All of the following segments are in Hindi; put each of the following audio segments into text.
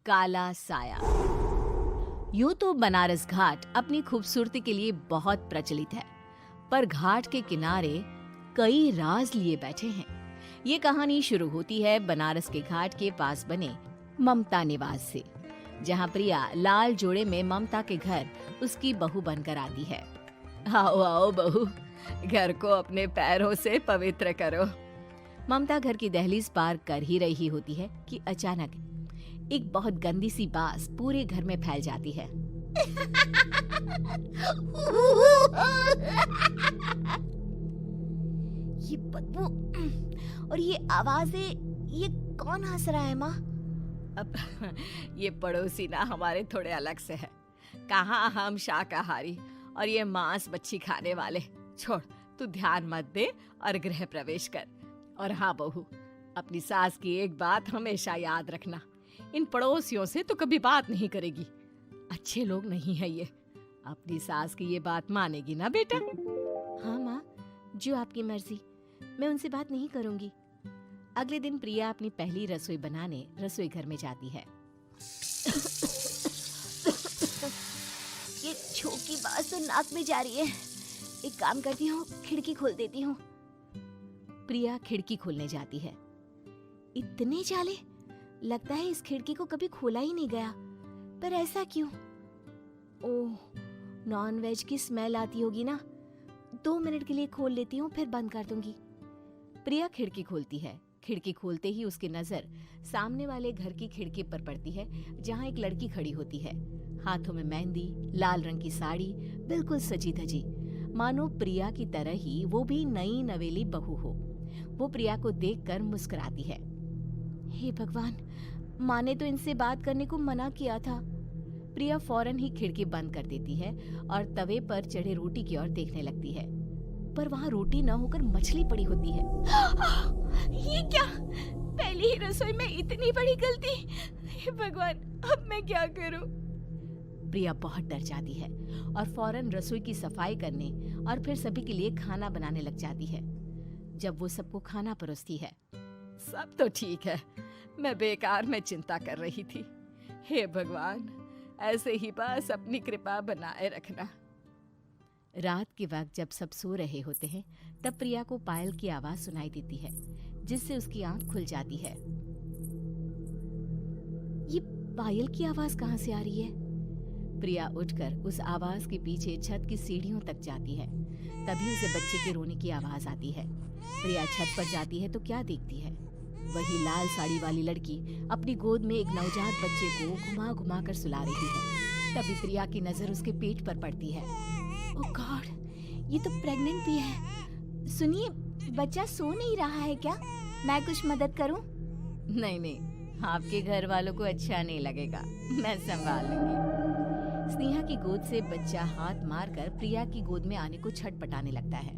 काला साया। यूं तो बनारस घाट अपनी खूबसूरती के लिए बहुत प्रचलित है, पर घाट के किनारे कई राज लिए बैठे हैं। ये कहानी शुरू होती है बनारस के घाट के पास बने ममता निवास से, जहां प्रिया लाल जोड़े में ममता के घर उसकी बहू बनकर आती है। आओ आओ बहू, घर को अपने पैरों से पवित्र करो। ममता घर की दहलीज पार कर ही रही होती है कि अचानक एक बहुत गंदी सी बास पूरे घर में फैल जाती है। ये बदबू और ये आवाजें, ये कौन हंस रहा है माँ? अब ये पड़ोसी ना हमारे थोड़े अलग से है। कहाँ हम शाकाहारी और ये मांस मच्छी खाने वाले। छोड़, तू ध्यान मत दे और गृह प्रवेश कर। और हाँ बहू, अपनी सास की एक बात हमेशा याद रखना, इन पड़ोसियों से तो कभी बात नहीं करेगी। अच्छे लोग नहीं है ये। अपनी सास की ये बात मानेगी ना बेटा? हाँ माँ, जो आपकी मर्जी, मैं उनसे बात नहीं करूंगी। अगले दिन प्रिया अपनी पहली रसोई बनाने रसोई घर में जाती है। ये छोकी बात तो नाक में जा रही है। एक काम करती हूँ, खिड़की खोल देती हूँ। प्रिया खिड़की खोलने जाती है। इतने जाले, लगता है इस खिड़की को कभी खोला ही नहीं गया। पर ऐसा क्यों? ओह, नॉन वेज की स्मेल आती होगी ना। 2 मिनट के लिए खोल लेती हूँ, फिर बंद कर दूंगी। प्रिया खिड़की खोलती है। खिड़की खोलते ही उसकी नजर सामने वाले घर की खिड़की पर पड़ती है, जहाँ एक लड़की खड़ी होती है। हाथों में मेहंदी, लाल रंग की साड़ी, बिल्कुल सजी धजी, मानो प्रिया की तरह ही वो भी नई नवेली बहू हो। वो प्रिया को देखकर मुस्कुराती है। हे भगवान, माँ ने तो इनसे बात करने को मना किया था। प्रिया फौरन ही खिड़की बंद कर देती है और तवे पर चढ़े रोटी की ओर देखने लगती है, पर वहाँ रोटी न होकर मछली पड़ी होती है। ये क्या? पहली ही रसोई में इतनी बड़ी गलती। हे भगवान, अब मैं क्या करूं? प्रिया बहुत डर जाती है और फौरन रसोई की सफाई करने और फिर सभी के लिए खाना बनाने लग जाती है। जब वो सबको खाना परोसती है, सब तो ठीक है, मैं बेकार में चिंता कर रही थी। हे भगवान, ऐसे ही बस अपनी कृपा बनाए रखना। रात के वक्त जब सब सो रहे होते हैं, तब प्रिया को पायल की आवाज सुनाई देती है, जिससे उसकी आंख खुल जाती है। ये पायल की आवाज कहाँ से आ रही है? प्रिया उठकर उस आवाज के पीछे छत की सीढ़ियों तक जाती है। तभी उसे बच्चे के रोने की आवाज आती है। प्रिया छत पर जाती है तो क्या देखती है? वही लाल साड़ी वाली लड़की अपनी गोद में एक नवजात बच्चे को घुमा घुमा कर सुला रही है। तभी प्रिया की नजर उसके पेट पर पड़ती है। ओह गॉड, ये तो प्रेग्नेंट भी है। सुनिए, बच्चा सो नहीं रहा है क्या? मैं कुछ मदद करूं? नहीं नहीं, आपके घर वालों को अच्छा नहीं लगेगा, मैं संभाल लूंगी। स्नेहा की गोद से बच्चा हाथ मारकर प्रिया की गोद में आने को छटपटाने लगता है।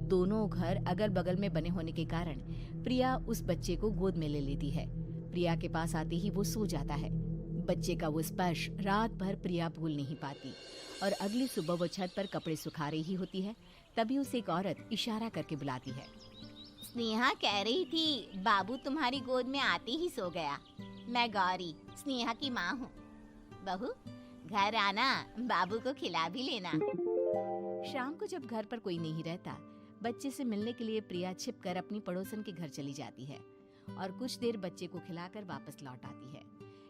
दोनों घर अगल बगल में बने होने के कारण प्रिया उस बच्चे को गोद में ले लेती है। प्रिया के पास आते ही वो सो जाता है। बच्चे का वो स्पर्श रात भर प्रिया भूल नहीं पाती और अगली सुबह वो छत पर कपड़े सुखा रही होती है। तभी उसे एक औरत इशारा करके बुलाती है। स्नेहा कह रही थी बाबू तुम्हारी गोद में आते ही सो गया। मैं गौरी, स्नेहा की माँ हूँ। बहू, घर आना, बाबू को खिला भी लेना। शाम को जब घर पर कोई नहीं रहता, बच्चे से मिलने के लिए प्रिया छिपकर अपनी पड़ोसन के घर चली जाती है और कुछ देर बच्चे को खिलाकर वापस लौट आती है।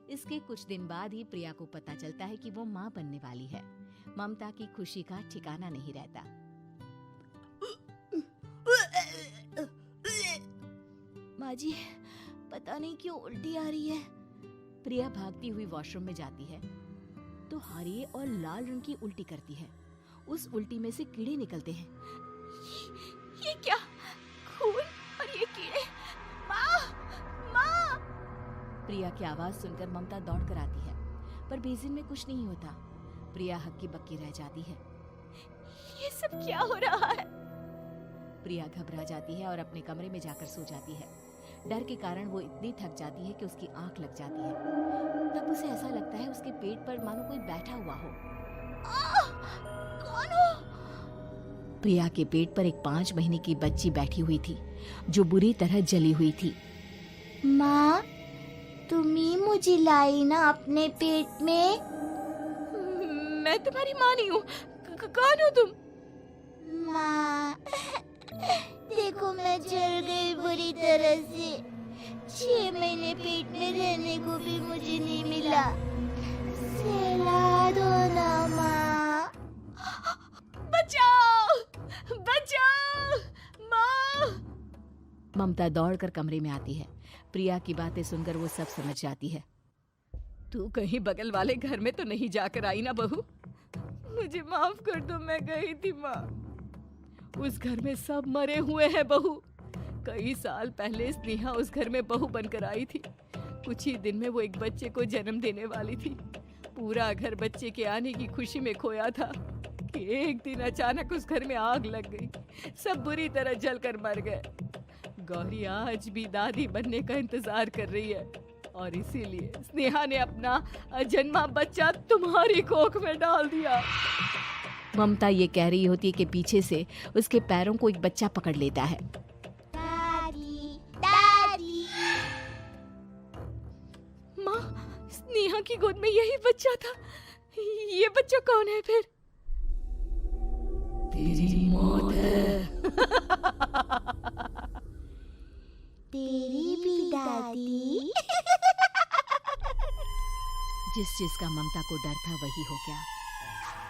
इसके कुछ दिन बाद ही प्रिया को पता चलता है कि वो माँ बनने वाली है। ममता की खुशी का ठिकाना नहीं रहता। माँ जी, पता नहीं क्यों उल्टी आ रही है। प्रिया भागती हुई वॉशरूम में जाती है तो हरे और लाल रंग की उल्टी करती है। उस उल्टी में से कीड़े निकलते हैं। ये क्या? खून और ये कीड़े! माँ! माँ! प्रिया की आवाज सुनकर ममता दौड़ कर आती है, पर बेसिन में कुछ नहीं होता। प्रिया हक्की बक्की रह जाती है। ये सब क्या हो रहा है? प्रिया घबरा जाती है और अपने कमरे में जाकर सो जाती है। डर के कारण वो इतनी थक जाती है कि उसकी आंख लग जाती है। तब उसे ऐसा लगता है उसके पेट पर मानो कोई बैठा हुआ हो। कौन हो? प्रिया के पेट पर एक 5 महीने की बच्ची बैठी हुई थी, जो बुरी तरह जली हुई थी। माँ, तुम ही मुझे लाई ना अपने पेट में। मैं तुम्हारी माँ नहीं हूँ। कौन हो तुम? माँ, देखो मैं जल गई बुरी तरह से। 6 महीने पेट में रहने को भी मुझे नहीं मिला। सहला दो ना माँ। बचाओ! बचाओ! माँ! ममता दौड़कर कमरे में आती है। प्रिया की बातें सुनकर वो सब समझ जाती है। तू कहीं बगल वाले घर में तो नहीं जाकर आई ना बहू? मुझे माफ कर दो, मैं गई थी माँ। उस घर में सब मरे हुए हैं बहू। कई साल पहले स्नेहा उस घर में बहू बनकर आई थी। कुछ ही दिन में वो एक बच्चे को जन्म देने वाली थी। पूरा घर बच्चे के आने की खुशी में खोया था कि एक दिन अचानक उस घर में आग लग गई। सब बुरी तरह जलकर मर गए। गौरी आज भी दादी बनने का इंतजार कर रही है और इसीलिए स्नेहा ने अपना अजन्मा बच्चा तुम्हारी कोख में डाल दिया। ममता ये कह रही होती है कि पीछे से उसके पैरों को एक बच्चा पकड़ लेता है। दादी, दादी। माँ, स्नेहा की गोद में यही बच्चा था। ये बच्चा कौन है फिर? तेरी मौत है। तेरी भी दादी। जिस चीज का ममता को डर था वही हो गया।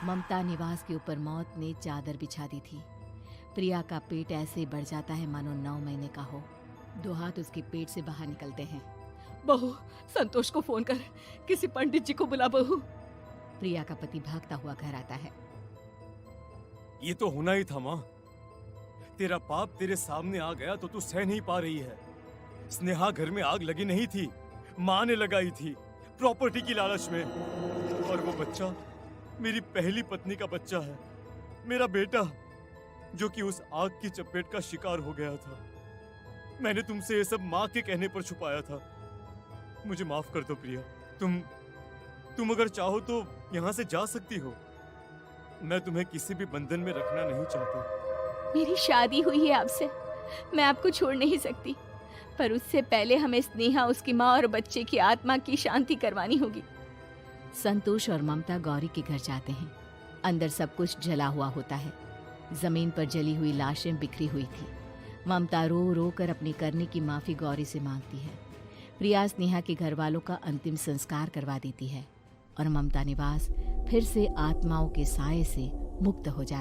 ममता निवास के ऊपर मौत ने चादर बिछा दी थी। प्रिया का पेट ऐसे बढ़ जाता है मानो 9 महीने का हो। 2 हाथ उसके पेट से बाहर निकलते हैं। बहू, संतोष को फोन कर, किसी पंडित जी को बुला बहू। प्रिया का पति भागता हुआ घर आता है। ये तो होना ही था माँ। तेरा पाप तेरे सामने आ गया तो तू सह नहीं पा रही है। स्नेहा घर में आग लगी नहीं थी, माँ ने लगाई थी, प्रॉपर्टी की लालच में। और वो बच्चा मेरी पहली पत्नी का बच्चा है, मेरा बेटा, जो कि उस आग की चपेट का शिकार हो गया था। मैंने तुमसे ये सब माँ के कहने पर छुपाया था। मुझे माफ कर दो प्रिया। तुम अगर चाहो तो यहाँ से जा सकती हो। मैं तुम्हें किसी भी बंधन में रखना नहीं चाहता। मेरी शादी हुई है आपसे, मैं आपको छोड़ नहीं सकती, पर उससे पहले हमें स्नेहा, उसकी माँ और बच्चे की आत्मा की शांति करवानी होगी। संतोष और ममता गौरी के घर जाते हैं। अंदर सब कुछ जला हुआ होता है। जमीन पर जली हुई लाशें बिखरी हुई थी। ममता रो रो कर अपनी करने की माफी गौरी से मांगती है। प्रिया स्नेहा के घर वालों का अंतिम संस्कार करवा देती है और ममता निवास फिर से आत्माओं के साए से मुक्त हो जाता है।